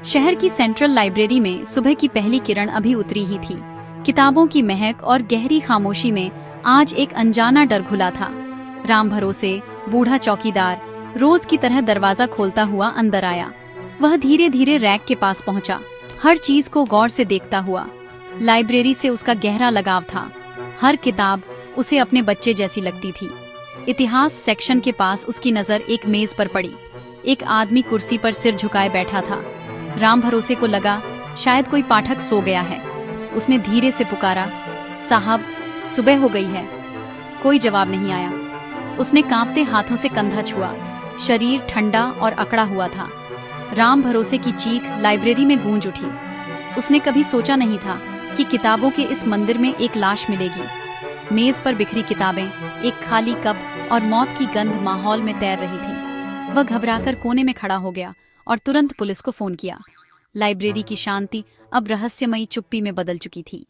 शहर की central library में सुबह की पहली किरण अभी उतरी ही थी। किताबों की महक और गहरी खामोशी में आज एक अनजाना डर घुला था। राम भरोसे, बूढ़ा चौकीदार, रोज की तरह दरवाजा खोलता हुआ अंदर आया। वह धीरे धीरे रैक के पास पहुंचा, हर चीज को गौर से देखता हुआ। लाइब्रेरी से उसका गहरा लगाव था। हर किताब उसे अपने बच्चे जैसी लगती थी। इतिहास सेक्शन के पास उसकी नजर एक मेज पर पड़ी। एक आदमी कुर्सी पर सिर झुकाए बैठा था। राम भरोसे को लगा शायद कोई पाठक सो गया है। उसने धीरे से पुकारा, साहब, सुबह हो गई है। कोई जवाब नहीं आया। उसने कांपते हाथों से कंधा छुआ। शरीर ठंडा और अकड़ा हुआ था। राम भरोसे की चीख लाइब्रेरी में गूंज उठी। उसने कभी सोचा नहीं था कि किताबों के इस मंदिर में एक लाश मिलेगी। मेज पर बिखरी किताबें, एक खाली कप और मौत की गंध माहौल में तैर रही थी। वह घबराकर कोने में खड़ा हो गया और तुरंत पुलिस को फोन किया। लाइब्रेरी की शांति अब रहस्यमयी चुप्पी में बदल चुकी थी।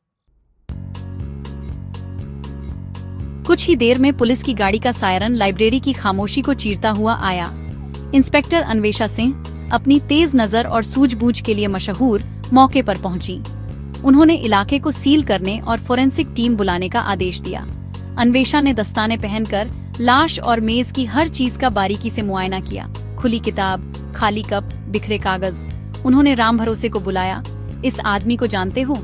कुछ ही देर में पुलिस की गाड़ी का सायरन लाइब्रेरी की खामोशी को चीरता हुआ आया। इंस्पेक्टर अन्वेषा सिंह, अपनी तेज नजर और सूझबूझ के लिए मशहूर, मौके पर पहुंची। उन्होंने इलाके को सील करने और फोरेंसिक टीम बुलाने का आदेश दिया। अन्वेषा ने दस्ताने पहनकर लाश और मेज की हर चीज का बारीकी से मुआयना किया। खुली किताब, खाली कप, बिखरे कागज। उन्होंने राम भरोसे को बुलाया। इस आदमी को जानते हो?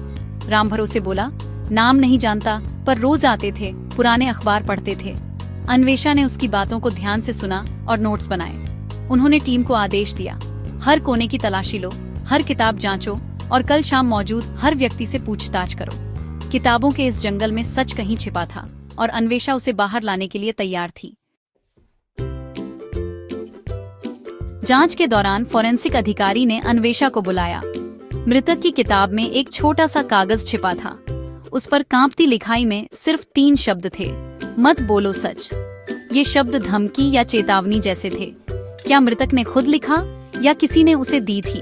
राम भरोसे बोला, नाम नहीं जानता, पर रोज आते थे, पुराने अखबार पढ़ते थे। अन्वेषा ने उसकी बातों को ध्यान से सुना और नोट्स बनाए। उन्होंने टीम को आदेश दिया, हर कोने की तलाशी लो, हर किताब जांचो और कल शाम मौजूद हर व्यक्ति से पूछताछ करो। किताबों के इस जंगल में सच कहीं छिपा था और अन्वेषा उसे बाहर लाने के लिए तैयार थी। जांच के दौरान फोरेंसिक अधिकारी ने अन्वेषा को बुलाया। मृतक की किताब में एक छोटा सा कागज छिपा था। उस पर कांपती लिखाई में सिर्फ 3 शब्द थे, मत बोलो सच। ये शब्द धमकी या चेतावनी जैसे थे। क्या मृतक ने खुद लिखा या किसी ने उसे दी थी?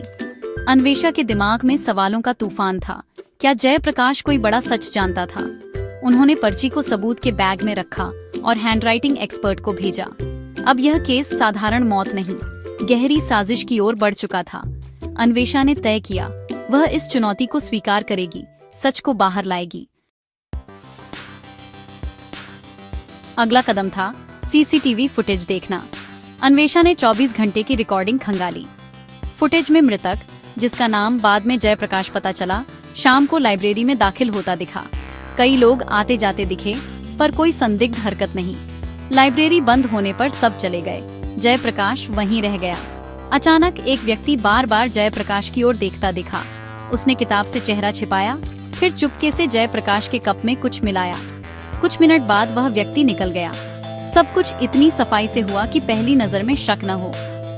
अन्वेषा के दिमाग में सवालों का तूफान था। क्या जयप्रकाश कोई बड़ा सच जानता था? उन्होंने पर्ची को सबूत के बैग में रखा और हैंडराइटिंग एक्सपर्ट को भेजा। अब यह केस साधारण मौत नहीं, गहरी साजिश की ओर बढ़ चुका था। अन्वेषा ने तय किया, वह इस चुनौती को स्वीकार करेगी, सच को बाहर लाएगी। अगला कदम था सीसीटीवी फुटेज देखना। अन्वेषा ने 24 घंटे की रिकॉर्डिंग खंगाली। फुटेज में मृतक, जिसका नाम बाद में जयप्रकाश पता चला, शाम को लाइब्रेरी में दाखिल होता दिखा। कई लोग आते जाते दिखे, पर कोई संदिग्ध हरकत नहीं। लाइब्रेरी बंद होने पर सब चले गए। जयप्रकाश वहीं रह गया। अचानक एक व्यक्ति बार बार जयप्रकाश की ओर देखता दिखा। उसने किताब से चेहरा छिपाया, फिर चुपके से जयप्रकाश के कप में कुछ मिलाया। कुछ मिनट बाद वह व्यक्ति निकल गया। सब कुछ इतनी सफाई से हुआ कि पहली नजर में शक न हो।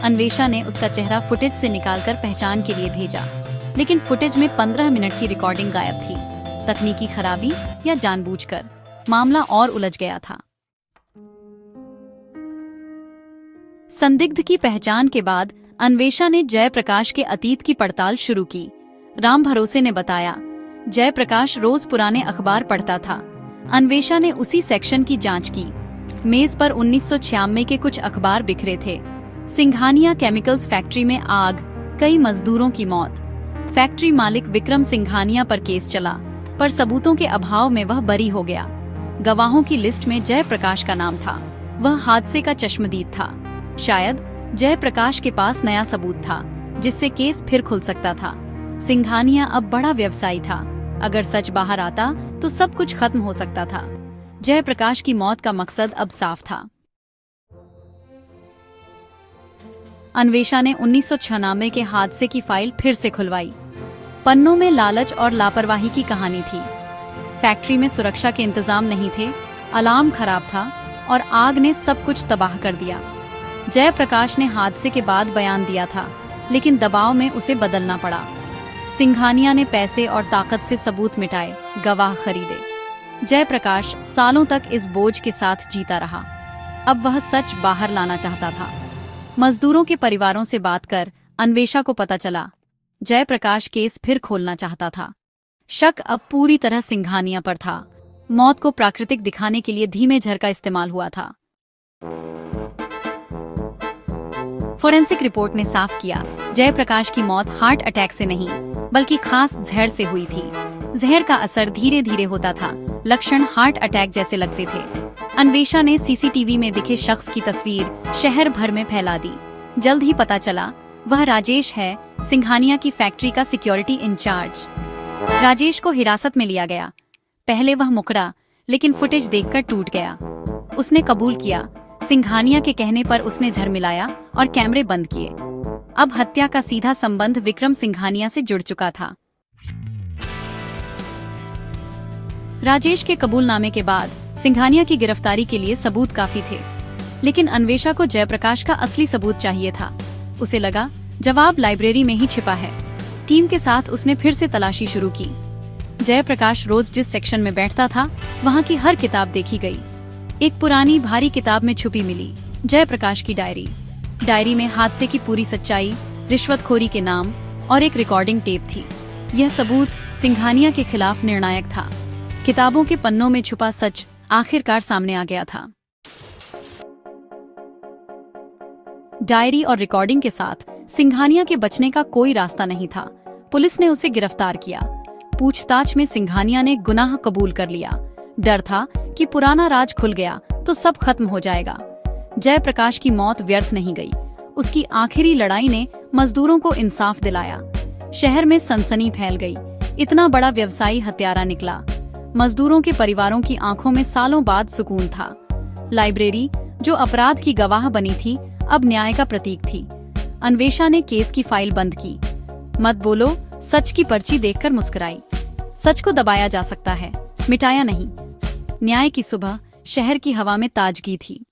अन्वेषा ने उसका चेहरा फुटेज से निकालकर पहचान के लिए भेजा, लेकिन फुटेज में 15 मिनट की रिकॉर्डिंग गायब थी। तकनीकी खराबी या जानबूझकर? मामला और उलझ गया था। संदिग्ध की पहचान के बाद अन्वेषा ने जयप्रकाश के अतीत की पड़ताल शुरू की। राम भरोसे ने बताया, जयप्रकाश रोज पुराने अखबार पढ़ता था। अन्वेषा ने उसी सेक्शन की जांच की। मेज पर 1996 के कुछ अखबार बिखरे थे। सिंघानिया केमिकल्स फैक्ट्री में आग, कई मजदूरों की मौत। फैक्ट्री मालिक विक्रम सिंघानिया पर केस चला, पर सबूतों के अभाव में वह बरी हो गया। गवाहों की लिस्ट में जयप्रकाश का नाम था। वह हादसे का चश्मदीद था। शायद जयप्रकाश के पास नया सबूत था, जिससे केस फिर खुल सकता था। सिंघानिया अब बड़ा व्यवसायी था। अगर सच बाहर आता तो सब कुछ खत्म हो सकता था। जयप्रकाश की मौत का मकसद अब साफ था। अन्वेषा ने 1996 के हादसे की फाइल फिर से खुलवाई। पन्नों में लालच और लापरवाही की कहानी थी। फैक्ट्री में सुरक्षा के इंतजाम नहीं थे, अलार्म खराब था और आग ने सब कुछ तबाह कर दिया। जयप्रकाश ने हादसे के बाद बयान दिया था, लेकिन दबाव में उसे बदलना पड़ा। सिंघानिया ने पैसे और ताकत से सबूत मिटाए, गवाह खरीदे। जयप्रकाश सालों तक इस बोझ के साथ जीता रहा। अब वह सच बाहर लाना चाहता था। मजदूरों के परिवारों से बात कर अन्वेषा को पता चला, जयप्रकाश केस फिर खोलना चाहता था। शक अब पूरी तरह सिंघानिया पर था। मौत को प्राकृतिक दिखाने के लिए धीमे झर का इस्तेमाल हुआ था। फोरेंसिक रिपोर्ट ने साफ किया, जयप्रकाश की मौत हार्ट अटैक से नहीं बल्कि खास जहर से हुई थी। जहर का असर धीरे धीरे होता था, लक्षण हार्ट अटैक जैसे लगते थे। अन्वेषा ने सीसीटीवी में दिखे शख्स की तस्वीर शहर भर में फैला दी। जल्द ही पता चला वह राजेश है, सिंघानिया की फैक्ट्री का सिक्योरिटी इंचार्ज। राजेश को हिरासत में लिया गया। पहले वह मुकरा, लेकिन फुटेज देखकर टूट गया। उसने कबूल किया, सिंघानिया के कहने पर उसने झरमिलाया और कैमरे बंद किए। अब हत्या का सीधा संबंध विक्रम सिंघानिया से जुड़ चुका था। राजेश के कबूलनामे के बाद सिंघानिया की गिरफ्तारी के लिए सबूत काफी थे, लेकिन अन्वेषा को जयप्रकाश का असली सबूत चाहिए था। उसे लगा जवाब लाइब्रेरी में ही छिपा है। टीम के साथ उसने फिर से तलाशी शुरू की। जयप्रकाश रोज जिस सेक्शन में बैठता था, वहाँ की हर किताब देखी गई। एक पुरानी भारी किताब में छुपी मिली जयप्रकाश की डायरी। डायरी में हादसे की पूरी सच्चाई, रिश्वतखोरी के नाम और एक रिकॉर्डिंग टेप थी। यह सबूत सिंघानिया के खिलाफ निर्णायक था। किताबों के पन्नों में छुपा सच आखिरकार सामने आ गया था। डायरी और रिकॉर्डिंग के साथ सिंघानिया के बचने का कोई रास्ता नहीं था। पुलिस ने उसे गिरफ्तार किया। पूछताछ में सिंघानिया ने गुनाह कबूल कर लिया। डर था कि पुराना राज खुल गया तो सब खत्म हो जाएगा। जयप्रकाश की मौत व्यर्थ नहीं गई। उसकी आखिरी लड़ाई ने मजदूरों को इंसाफ दिलाया। शहर में सनसनी फैल गई। इतना बड़ा व्यवसायी हत्यारा निकला। मजदूरों के परिवारों की आंखों में सालों बाद सुकून था। लाइब्रेरी, जो अपराध की गवाह बनी थी, अब न्याय का प्रतीक थी। अन्वेषा ने केस की फाइल बंद की। मत बोलो सच की पर्ची देखकर मुस्कुराई। सच को दबाया जा सकता है, मिटाया नहीं। न्याय की सुबह शहर की हवा में ताजगी थी।